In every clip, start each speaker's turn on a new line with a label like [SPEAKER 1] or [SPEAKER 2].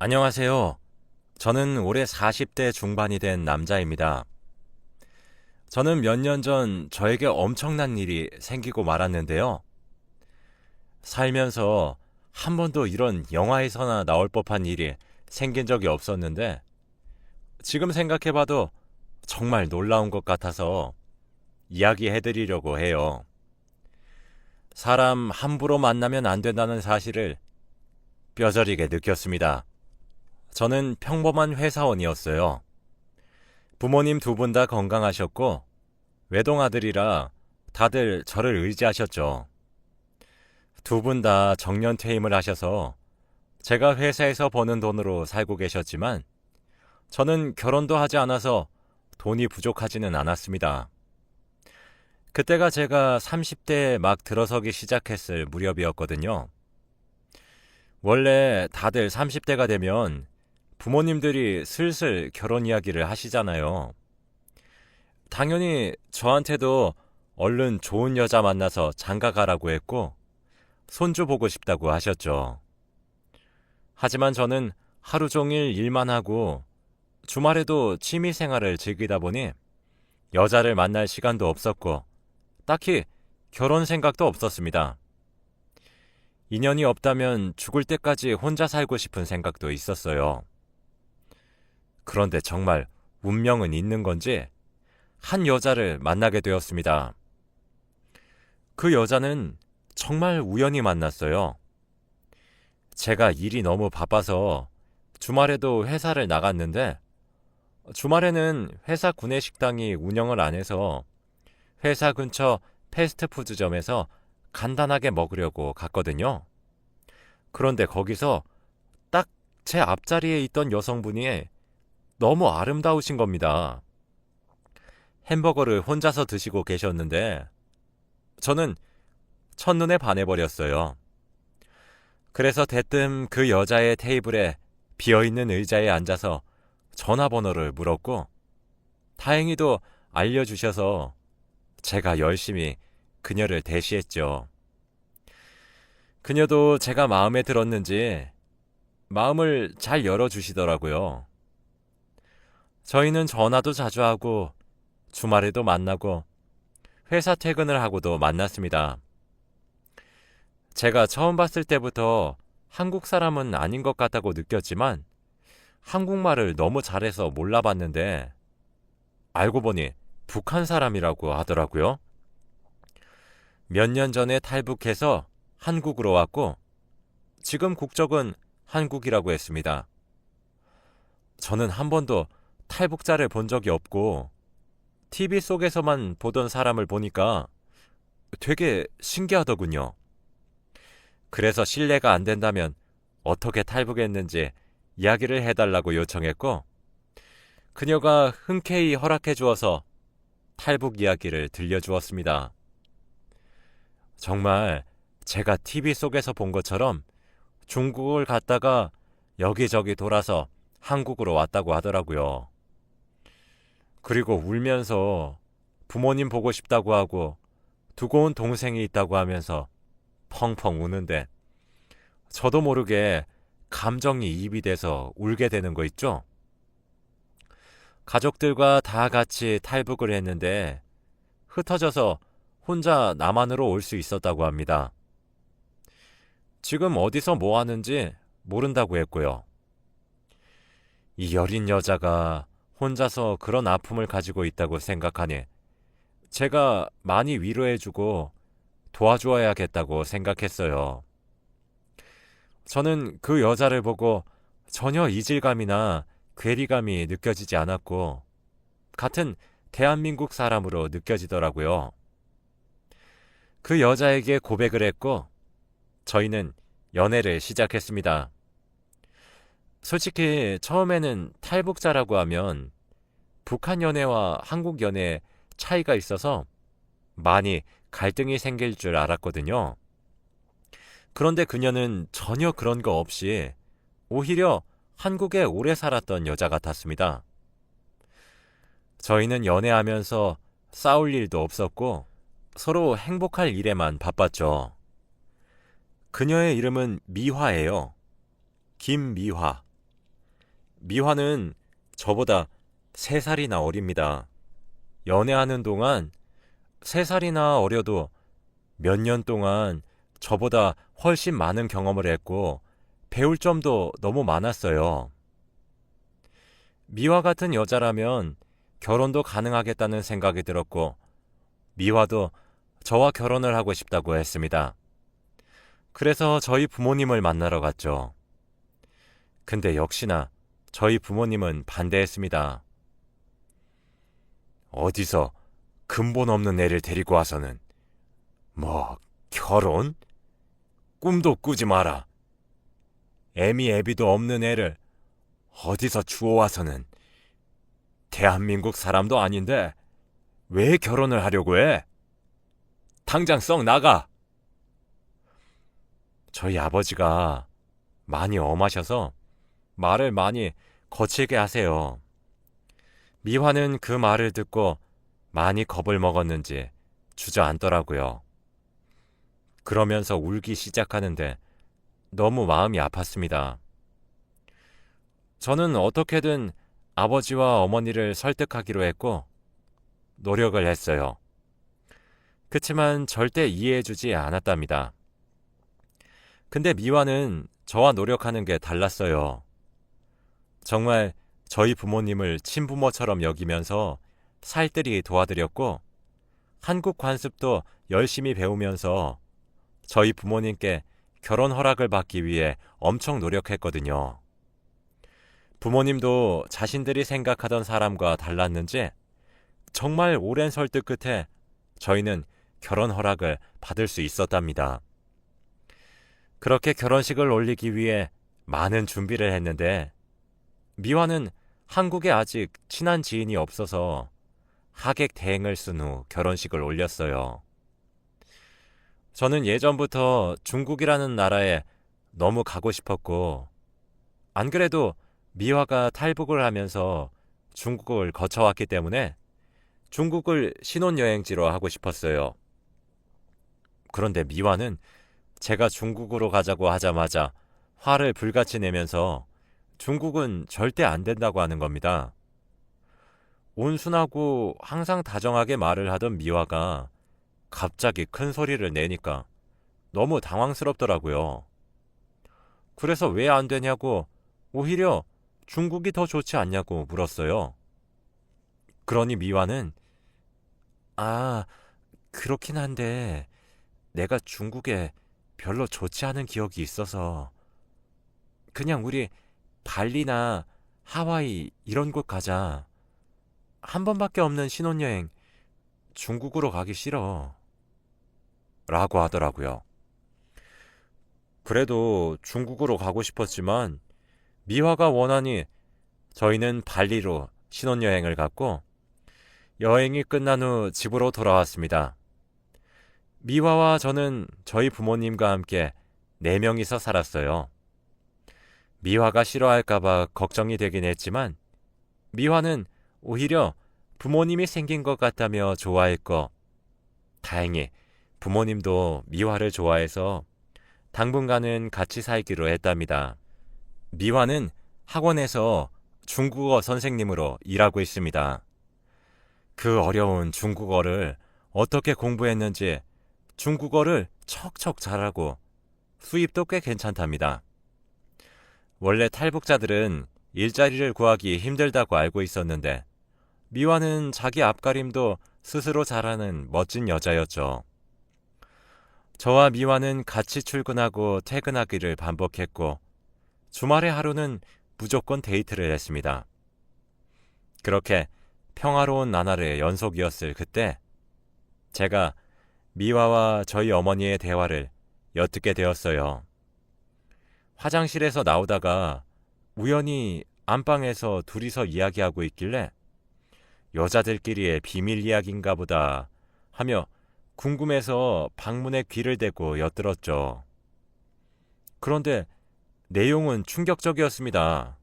[SPEAKER 1] 안녕하세요. 저는 올해 40대 중반이 된 남자입니다. 저는 몇 년 전 저에게 엄청난 일이 생기고 말았는데요. 살면서 한 번도 이런 영화에서나 나올 법한 일이 생긴 적이 없었는데 지금 생각해봐도 정말 놀라운 것 같아서 이야기해드리려고 해요. 사람 함부로 만나면 안 된다는 사실을 뼈저리게 느꼈습니다. 저는 평범한 회사원이었어요. 부모님 두 분 다 건강하셨고 외동아들이라 다들 저를 의지하셨죠. 두 분 다 정년 퇴임을 하셔서 제가 회사에서 버는 돈으로 살고 계셨지만 저는 결혼도 하지 않아서 돈이 부족하지는 않았습니다. 그때가 제가 30대에 막 들어서기 시작했을 무렵이었거든요. 원래 다들 30대가 되면 부모님들이 슬슬 결혼 이야기를 하시잖아요. 당연히 저한테도 얼른 좋은 여자 만나서 장가 가라고 했고 손주 보고 싶다고 하셨죠. 하지만 저는 하루 종일 일만 하고 주말에도 취미 생활을 즐기다 보니 여자를 만날 시간도 없었고 딱히 결혼 생각도 없었습니다. 인연이 없다면 죽을 때까지 혼자 살고 싶은 생각도 있었어요. 그런데 정말 운명은 있는 건지 한 여자를 만나게 되었습니다. 그 여자는 정말 우연히 만났어요. 제가 일이 너무 바빠서 주말에도 회사를 나갔는데 주말에는 회사 구내식당이 운영을 안 해서 회사 근처 패스트푸드점에서 간단하게 먹으려고 갔거든요. 그런데 거기서 딱 제 앞자리에 있던 여성분이 너무 아름다우신 겁니다. 햄버거를 혼자서 드시고 계셨는데 저는 첫눈에 반해버렸어요. 그래서 대뜸 그 여자의 테이블에 비어있는 의자에 앉아서 전화번호를 물었고 다행히도 알려주셔서 제가 열심히 그녀를 대시했죠. 그녀도 제가 마음에 들었는지 마음을 잘 열어주시더라고요. 저희는 전화도 자주 하고 주말에도 만나고 회사 퇴근을 하고도 만났습니다. 제가 처음 봤을 때부터 한국 사람은 아닌 것 같다고 느꼈지만 한국말을 너무 잘해서 몰라봤는데 알고 보니 북한 사람이라고 하더라고요. 몇 년 전에 탈북해서 한국으로 왔고 지금 국적은 한국이라고 했습니다. 저는 한 번도 탈북자를 본 적이 없고 TV 속에서만 보던 사람을 보니까 되게 신기하더군요. 그래서 실례가 안 된다면 어떻게 탈북했는지 이야기를 해달라고 요청했고 그녀가 흔쾌히 허락해 주어서 탈북 이야기를 들려주었습니다. 정말 제가 TV 속에서 본 것처럼 중국을 갔다가 여기저기 돌아서 한국으로 왔다고 하더라고요. 그리고 울면서 부모님 보고 싶다고 하고 두고 온 동생이 있다고 하면서 펑펑 우는데 저도 모르게 감정이 입이 돼서 울게 되는 거 있죠? 가족들과 다 같이 탈북을 했는데 흩어져서 혼자 남한으로 올 수 있었다고 합니다. 지금 어디서 뭐 하는지 모른다고 했고요. 이 여린 여자가 혼자서 그런 아픔을 가지고 있다고 생각하니 제가 많이 위로해주고 도와주어야겠다고 생각했어요. 저는 그 여자를 보고 전혀 이질감이나 괴리감이 느껴지지 않았고 같은 대한민국 사람으로 느껴지더라고요. 그 여자에게 고백을 했고 저희는 연애를 시작했습니다. 솔직히 처음에는 탈북자라고 하면 북한 연애와 한국 연애에 차이가 있어서 많이 갈등이 생길 줄 알았거든요. 그런데 그녀는 전혀 그런 거 없이 오히려 한국에 오래 살았던 여자 같았습니다. 저희는 연애하면서 싸울 일도 없었고 서로 행복할 일에만 바빴죠. 그녀의 이름은 미화예요. 김미화. 미화는 저보다 3살이나 어립니다. 연애하는 동안 3살이나 어려도 몇 년 동안 저보다 훨씬 많은 경험을 했고 배울 점도 너무 많았어요. 미화 같은 여자라면 결혼도 가능하겠다는 생각이 들었고 미화도 저와 결혼을 하고 싶다고 했습니다. 그래서 저희 부모님을 만나러 갔죠. 근데 역시나 저희 부모님은 반대했습니다. 어디서 근본 없는 애를 데리고 와서는 뭐 결혼? 꿈도 꾸지 마라. 애미 애비도 없는 애를 어디서 주워와서는 대한민국 사람도 아닌데 왜 결혼을 하려고 해? 당장 썩 나가. 저희 아버지가 많이 엄하셔서 말을 많이 거칠게 하세요. 미화는 그 말을 듣고 많이 겁을 먹었는지 주저앉더라고요. 그러면서 울기 시작하는데 너무 마음이 아팠습니다. 저는 어떻게든 아버지와 어머니를 설득하기로 했고 노력을 했어요. 그치만 절대 이해해주지 않았답니다. 근데 미화는 저와 노력하는 게 달랐어요. 정말 저희 부모님을 친부모처럼 여기면서 살뜰히 도와드렸고 한국 관습도 열심히 배우면서 저희 부모님께 결혼 허락을 받기 위해 엄청 노력했거든요. 부모님도 자신들이 생각하던 사람과 달랐는지 정말 오랜 설득 끝에 저희는 결혼 허락을 받을 수 있었답니다. 그렇게 결혼식을 올리기 위해 많은 준비를 했는데 미화는 한국에 아직 친한 지인이 없어서 하객 대행을 쓴 후 결혼식을 올렸어요. 저는 예전부터 중국이라는 나라에 너무 가고 싶었고 안 그래도 미화가 탈북을 하면서 중국을 거쳐왔기 때문에 중국을 신혼여행지로 하고 싶었어요. 그런데 미화는 제가 중국으로 가자고 하자마자 화를 불같이 내면서 중국은 절대 안 된다고 하는 겁니다. 온순하고 항상 다정하게 말을 하던 미화가 갑자기 큰 소리를 내니까 너무 당황스럽더라고요. 그래서 왜 안 되냐고 오히려 중국이 더 좋지 않냐고 물었어요. 그러니 미화는 아, 그렇긴 한데 내가 중국에 별로 좋지 않은 기억이 있어서 그냥 우리 발리나 하와이 이런 곳 가자. 한 번밖에 없는 신혼여행 중국으로 가기 싫어. 라고 하더라고요. 그래도 중국으로 가고 싶었지만 미화가 원하니 저희는 발리로 신혼여행을 갔고 여행이 끝난 후 집으로 돌아왔습니다. 미화와 저는 저희 부모님과 함께 4명이서 살았어요. 미화가 싫어할까봐 걱정이 되긴 했지만 미화는 오히려 부모님이 생긴 것 같다며 좋아했고 다행히 부모님도 미화를 좋아해서 당분간은 같이 살기로 했답니다. 미화는 학원에서 중국어 선생님으로 일하고 있습니다. 그 어려운 중국어를 어떻게 공부했는지 중국어를 척척 잘하고 수입도 꽤 괜찮답니다. 원래 탈북자들은 일자리를 구하기 힘들다고 알고 있었는데 미화는 자기 앞가림도 스스로 잘하는 멋진 여자였죠. 저와 미화는 같이 출근하고 퇴근하기를 반복했고 주말의 하루는 무조건 데이트를 했습니다. 그렇게 평화로운 나날의 연속이었을 그때 제가 미화와 저희 어머니의 대화를 엿듣게 되었어요. 화장실에서 나오다가 우연히 안방에서 둘이서 이야기하고 있길래 여자들끼리의 비밀 이야기인가 보다 하며 궁금해서 방문에 귀를 대고 엿들었죠. 그런데 내용은 충격적이었습니다.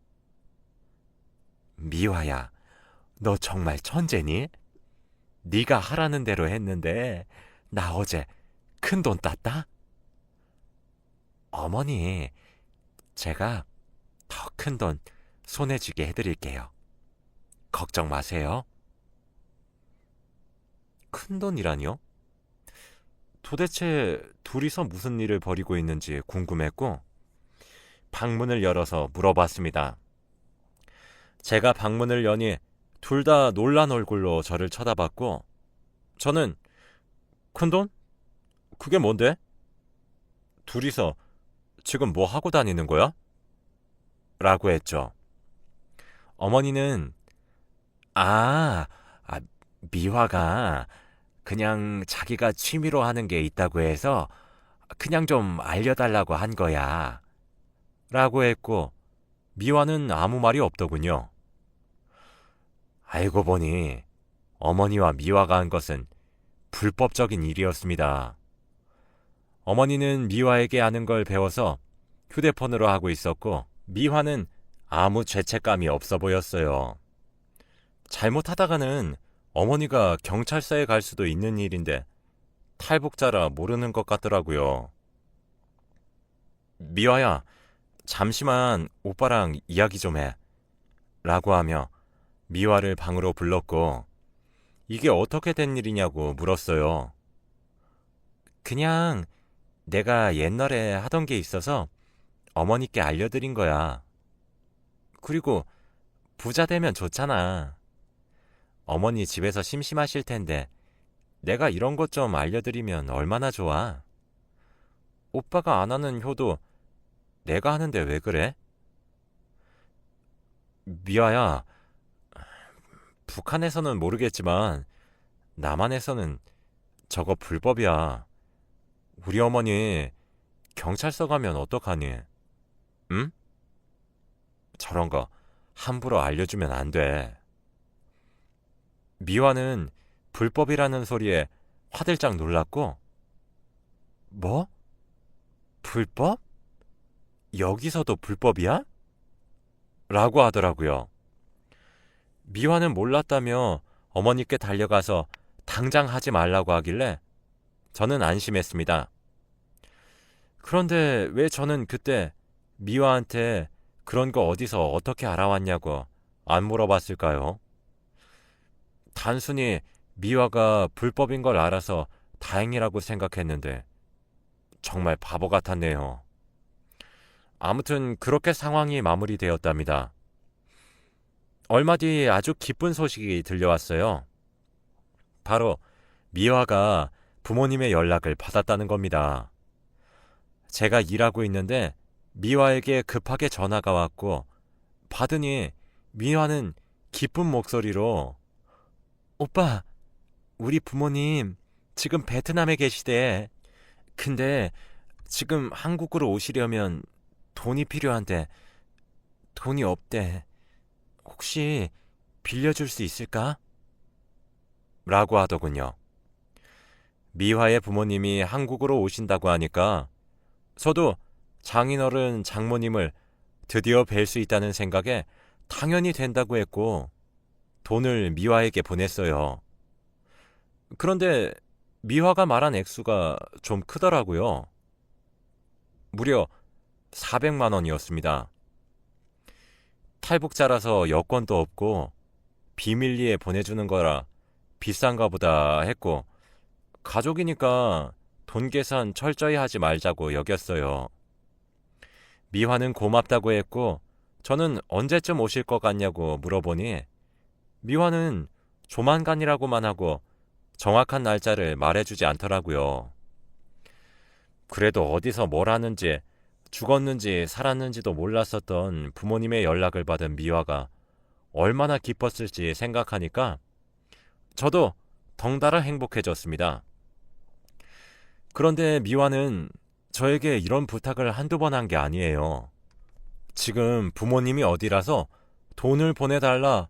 [SPEAKER 1] 미화야, 너 정말 천재니? 네가 하라는 대로 했는데 나 어제 큰돈 땄다? 어머니, 제가 더 큰 돈 손에 쥐게 해드릴게요. 걱정 마세요. 큰돈이라니요? 도대체 둘이서 무슨 일을 벌이고 있는지 궁금했고 방문을 열어서 물어봤습니다. 제가 방문을 여니 둘 다 놀란 얼굴로 저를 쳐다봤고 저는 큰돈? 그게 뭔데? 둘이서 지금 뭐 하고 다니는 거야? 라고 했죠. 어머니는 아, 아, 미화가 그냥 자기가 취미로 하는 게 있다고 해서 그냥 좀 알려달라고 한 거야. 라고 했고 미화는 아무 말이 없더군요. 알고 보니 어머니와 미화가 한 것은 불법적인 일이었습니다. 어머니는 미화에게 아는 걸 배워서 휴대폰으로 하고 있었고 미화는 아무 죄책감이 없어 보였어요. 잘못하다가는 어머니가 경찰서에 갈 수도 있는 일인데 탈북자라 모르는 것 같더라고요. 미화야, 잠시만 오빠랑 이야기 좀 해. 라고 하며 미화를 방으로 불렀고 이게 어떻게 된 일이냐고 물었어요. 그냥 내가 옛날에 하던 게 있어서 어머니께 알려드린 거야. 그리고 부자 되면 좋잖아. 어머니 집에서 심심하실 텐데 내가 이런 것 좀 알려드리면 얼마나 좋아. 오빠가 안 하는 효도 내가 하는데 왜 그래? 미아야, 북한에서는 모르겠지만 남한에서는 저거 불법이야. 우리 어머니 경찰서 가면 어떡하니? 응? 저런 거 함부로 알려주면 안 돼. 미화는 불법이라는 소리에 화들짝 놀랐고 뭐? 불법? 여기서도 불법이야? 라고 하더라고요. 미화는 몰랐다며 어머니께 달려가서 당장 하지 말라고 하길래 저는 안심했습니다. 그런데 왜 저는 그때 미화한테 그런 거 어디서 어떻게 알아왔냐고 안 물어봤을까요? 단순히 미화가 불법인 걸 알아서 다행이라고 생각했는데 정말 바보 같았네요. 아무튼 그렇게 상황이 마무리되었답니다. 얼마 뒤 아주 기쁜 소식이 들려왔어요. 바로 미화가 부모님의 연락을 받았다는 겁니다. 제가 일하고 있는데 미화에게 급하게 전화가 왔고 받으니 미화는 기쁜 목소리로 오빠, 우리 부모님 지금 베트남에 계시대. 근데 지금 한국으로 오시려면 돈이 필요한데 돈이 없대. 혹시 빌려줄 수 있을까? 라고 하더군요. 미화의 부모님이 한국으로 오신다고 하니까 저도 장인어른 장모님을 드디어 뵐 수 있다는 생각에 당연히 된다고 했고 돈을 미화에게 보냈어요. 그런데 미화가 말한 액수가 좀 크더라고요. 무려 400만 원이었습니다. 탈북자라서 여권도 없고 비밀리에 보내주는 거라 비싼가 보다 했고 가족이니까 돈 계산 철저히 하지 말자고 여겼어요. 미화는 고맙다고 했고 저는 언제쯤 오실 것 같냐고 물어보니 미화는 조만간이라고만 하고 정확한 날짜를 말해주지 않더라고요. 그래도 어디서 뭘 하는지 죽었는지 살았는지도 몰랐었던 부모님의 연락을 받은 미화가 얼마나 기뻤을지 생각하니까 저도 덩달아 행복해졌습니다. 그런데 미화는 저에게 이런 부탁을 한두 번 한 게 아니에요. 지금 부모님이 어디라서 돈을 보내달라,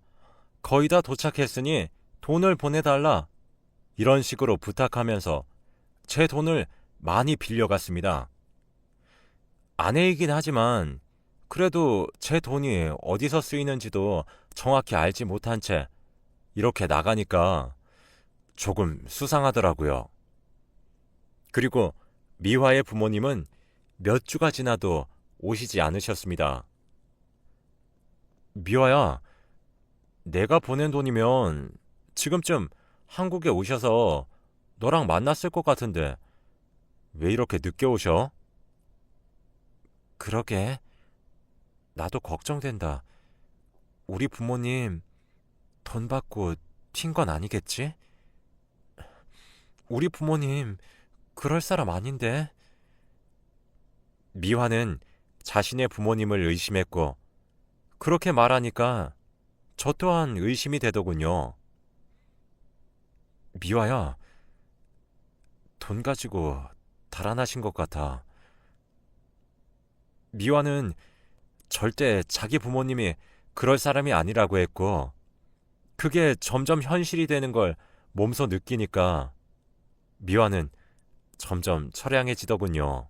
[SPEAKER 1] 거의 다 도착했으니 돈을 보내달라, 이런 식으로 부탁하면서 제 돈을 많이 빌려갔습니다. 아내이긴 하지만 그래도 제 돈이 어디서 쓰이는지도 정확히 알지 못한 채 이렇게 나가니까 조금 수상하더라고요. 그리고 미화의 부모님은 몇 주가 지나도 오시지 않으셨습니다. 미화야, 내가 보낸 돈이면 지금쯤 한국에 오셔서 너랑 만났을 것 같은데 왜 이렇게 늦게 오셔? 그러게, 나도 걱정된다. 우리 부모님 돈 받고 튄 건 아니겠지? 우리 부모님 그럴 사람 아닌데. 미화는 자신의 부모님을 의심했고 그렇게 말하니까 저 또한 의심이 되더군요. 미화야, 돈 가지고 달아나신 것 같아. 미화는 절대 자기 부모님이 그럴 사람이 아니라고 했고 그게 점점 현실이 되는 걸 몸소 느끼니까 미화는 점점 처량해지더군요.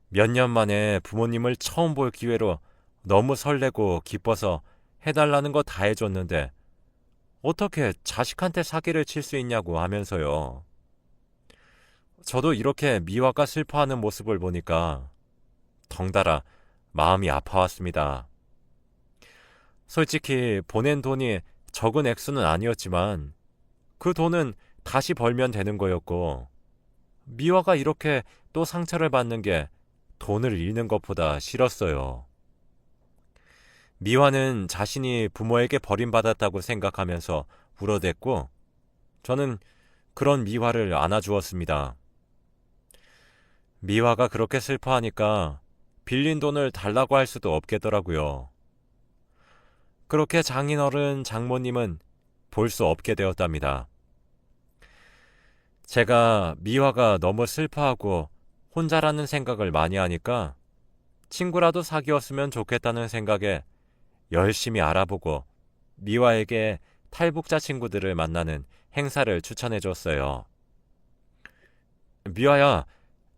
[SPEAKER 1] 몇 년 만에 부모님을 처음 볼 기회로 너무 설레고 기뻐서 해달라는 거 다 해줬는데 어떻게 자식한테 사기를 칠 수 있냐고 하면서요. 저도 이렇게 미화가 슬퍼하는 모습을 보니까 덩달아 마음이 아파왔습니다. 솔직히 보낸 돈이 적은 액수는 아니었지만 그 돈은 다시 벌면 되는 거였고 미화가 이렇게 또 상처를 받는 게 돈을 잃는 것보다 싫었어요. 미화는 자신이 부모에게 버림받았다고 생각하면서 울어댔고 저는 그런 미화를 안아주었습니다. 미화가 그렇게 슬퍼하니까 빌린 돈을 달라고 할 수도 없겠더라고요. 그렇게 장인어른 장모님은 볼 수 없게 되었답니다. 제가 미화가 너무 슬퍼하고 혼자라는 생각을 많이 하니까 친구라도 사귀었으면 좋겠다는 생각에 열심히 알아보고 미화에게 탈북자 친구들을 만나는 행사를 추천해 줬어요. 미화야,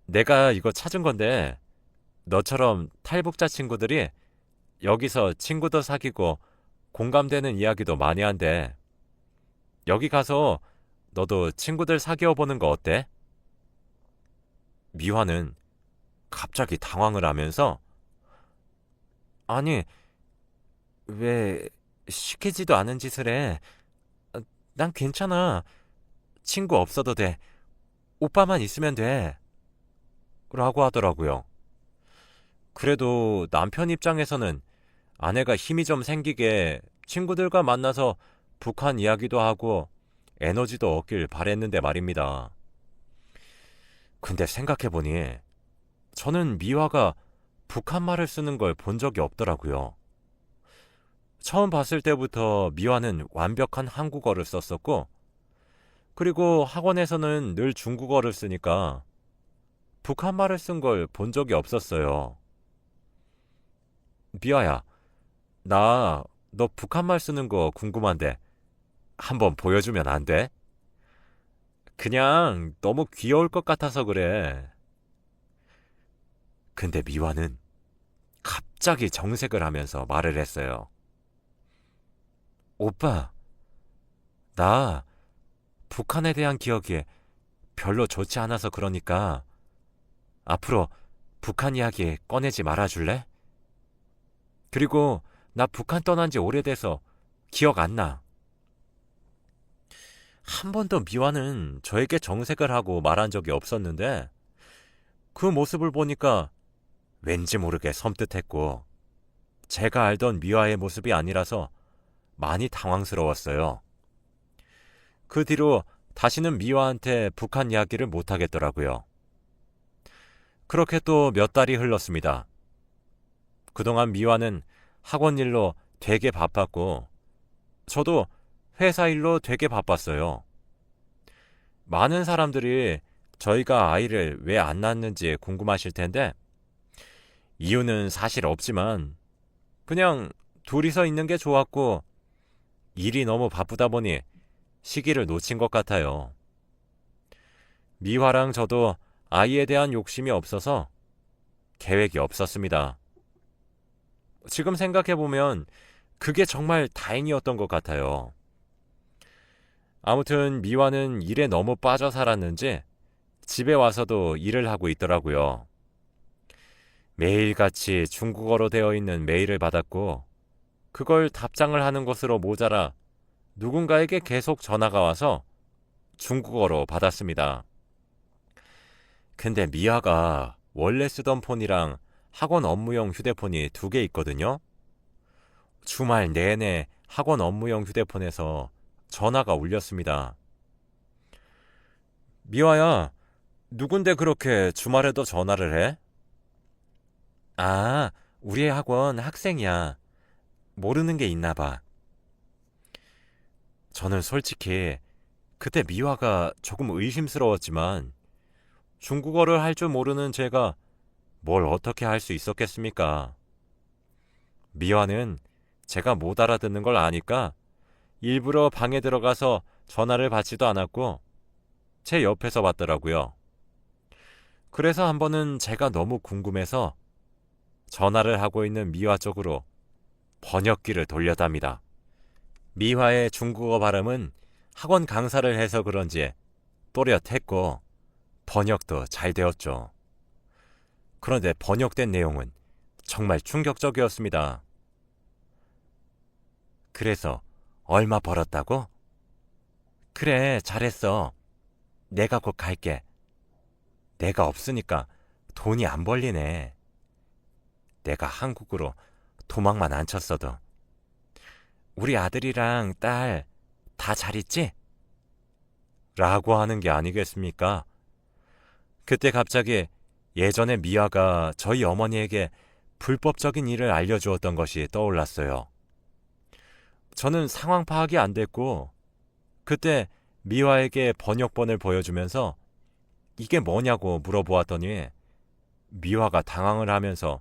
[SPEAKER 1] 내가 이거 찾은 건데 너처럼 탈북자 친구들이 여기서 친구도 사귀고 공감되는 이야기도 많이 한대. 여기 가서 너도 친구들 사귀어 보는 거 어때? 미화는 갑자기 당황을 하면서 아니, 왜 시키지도 않은 짓을 해? 난 괜찮아. 친구 없어도 돼. 오빠만 있으면 돼. 라고 하더라고요. 그래도 남편 입장에서는 아내가 힘이 좀 생기게 친구들과 만나서 북한 이야기도 하고 에너지도 얻길 바랬는데 말입니다. 근데 생각해보니 저는 미화가 북한 말을 쓰는 걸 본 적이 없더라고요. 처음 봤을 때부터 미화는 완벽한 한국어를 썼었고 그리고 학원에서는 늘 중국어를 쓰니까 북한 말을 쓴 걸 본 적이 없었어요. 미화야, 나 너 북한 말 쓰는 거 궁금한데 한번 보여주면 안 돼? 그냥 너무 귀여울 것 같아서 그래. 근데 미화는 갑자기 정색을 하면서 말을 했어요. 오빠, 나 북한에 대한 기억이 별로 좋지 않아서 그러니까 앞으로 북한 이야기 꺼내지 말아줄래? 그리고 나 북한 떠난 지 오래돼서 기억 안 나. 한 번도 미화는 저에게 정색을 하고 말한 적이 없었는데 그 모습을 보니까 왠지 모르게 섬뜩했고 제가 알던 미화의 모습이 아니라서 많이 당황스러웠어요. 그 뒤로 다시는 미화한테 북한 이야기를 못하겠더라고요. 그렇게 또 몇 달이 흘렀습니다. 그동안 미화는 학원 일로 되게 바빴고 저도 회사 일로 되게 바빴어요. 많은 사람들이 저희가 아이를 왜 안 낳았는지 궁금하실 텐데 이유는 사실 없지만 그냥 둘이서 있는 게 좋았고 일이 너무 바쁘다 보니 시기를 놓친 것 같아요. 미화랑 저도 아이에 대한 욕심이 없어서 계획이 없었습니다. 지금 생각해보면 그게 정말 다행이었던 것 같아요. 아무튼 미화는 일에 너무 빠져 살았는지 집에 와서도 일을 하고 있더라고요. 매일같이 중국어로 되어 있는 메일을 받았고 그걸 답장을 하는 것으로 모자라 누군가에게 계속 전화가 와서 중국어로 받았습니다. 근데 미아가 원래 쓰던 폰이랑 학원 업무용 휴대폰이 2개 있거든요. 주말 내내 학원 업무용 휴대폰에서 전화가 울렸습니다. 미아야, 누군데 그렇게 주말에도 전화를 해? 아, 우리 학원 학생이야. 모르는 게 있나 봐. 저는 솔직히 그때 미화가 조금 의심스러웠지만 중국어를 할 줄 모르는 제가 뭘 어떻게 할 수 있었겠습니까? 미화는 제가 못 알아듣는 걸 아니까 일부러 방에 들어가서 전화를 받지도 않았고 제 옆에서 받더라고요. 그래서 한 번은 제가 너무 궁금해서 전화를 하고 있는 미화 쪽으로 번역기를 돌려답니다. 미화의 중국어 발음은 학원 강사를 해서 그런지 또렷했고 번역도 잘 되었죠. 그런데 번역된 내용은 정말 충격적이었습니다. 그래서 얼마 벌었다고? 그래, 잘했어. 내가 곧 갈게. 내가 없으니까 돈이 안 벌리네. 내가 한국으로 도망만 안 쳤어도. 우리 아들이랑 딸 다 잘 있지? 라고 하는 게 아니겠습니까? 그때 갑자기 예전에 미아가 저희 어머니에게 불법적인 일을 알려주었던 것이 떠올랐어요. 저는 상황 파악이 안 됐고 그때 미화에게 번역본을 보여주면서 이게 뭐냐고 물어보았더니 미화가 당황을 하면서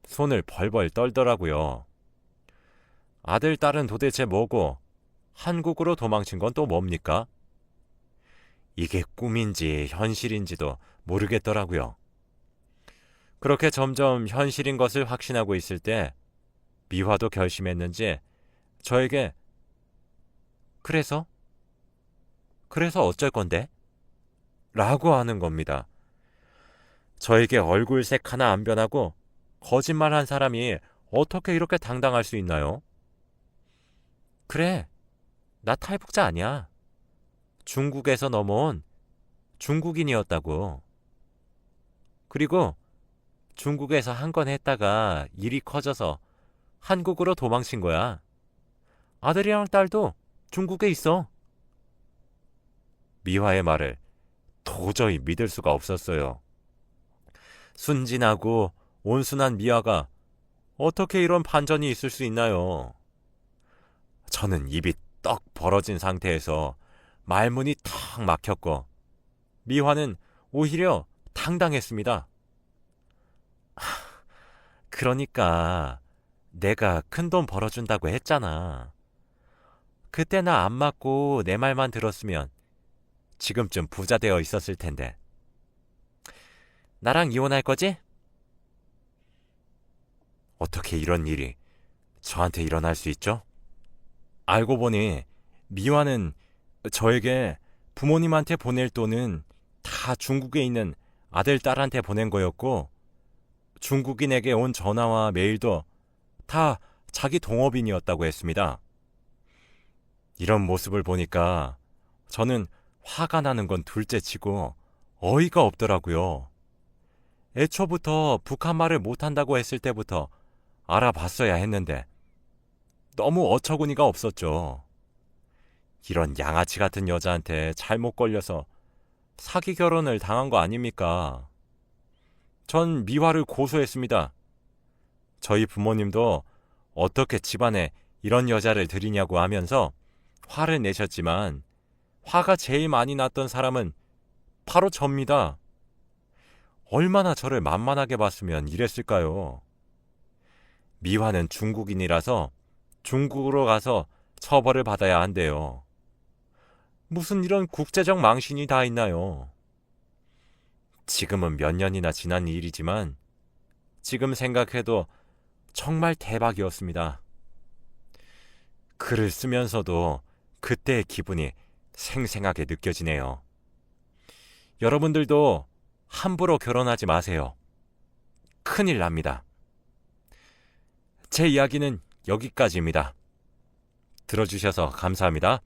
[SPEAKER 1] 손을 벌벌 떨더라고요. 아들, 딸은 도대체 뭐고 한국으로 도망친 건 또 뭡니까? 이게 꿈인지 현실인지도 모르겠더라고요. 그렇게 점점 현실인 것을 확신하고 있을 때 미화도 결심했는지 저에게 그래서 어쩔 건데? 라고 하는 겁니다. 저에게 얼굴색 하나 안 변하고 거짓말한 사람이 어떻게 이렇게 당당할 수 있나요? 그래, 나 탈북자 아니야. 중국에서 넘어온 중국인이었다고. 그리고 중국에서 한 건 했다가 일이 커져서 한국으로 도망친 거야. 아들이랑 딸도 중국에 있어. 미화의 말을 도저히 믿을 수가 없었어요. 순진하고 온순한 미화가 어떻게 이런 반전이 있을 수 있나요? 저는 입이 떡 벌어진 상태에서 말문이 턱 막혔고 미화는 오히려 당당했습니다. 그러니까 내가 큰돈 벌어준다고 했잖아. 그때 나 안 맞고 내 말만 들었으면 지금쯤 부자 되어 있었을 텐데. 나랑 이혼할 거지? 어떻게 이런 일이 저한테 일어날 수 있죠? 알고 보니 미화는 저에게 부모님한테 보낼 돈은 다 중국에 있는 아들, 딸한테 보낸 거였고 중국인에게 온 전화와 메일도 다 자기 동업인이었다고 했습니다. 이런 모습을 보니까 저는 화가 나는 건 둘째치고 어이가 없더라고요. 애초부터 북한말을 못한다고 했을 때부터 알아봤어야 했는데 너무 어처구니가 없었죠. 이런 양아치 같은 여자한테 잘못 걸려서 사기 결혼을 당한 거 아닙니까? 전 미화를 고소했습니다. 저희 부모님도 어떻게 집안에 이런 여자를 들이냐고 하면서 화를 내셨지만 화가 제일 많이 났던 사람은 바로 접니다. 얼마나 저를 만만하게 봤으면 이랬을까요? 미화는 중국인이라서 중국으로 가서 처벌을 받아야 한대요. 무슨 이런 국제적 망신이 다 있나요? 지금은 몇 년이나 지난 일이지만 지금 생각해도 정말 대박이었습니다. 글을 쓰면서도 그때의 기분이 생생하게 느껴지네요. 여러분들도 함부로 결혼하지 마세요. 큰일 납니다. 제 이야기는 여기까지입니다. 들어주셔서 감사합니다.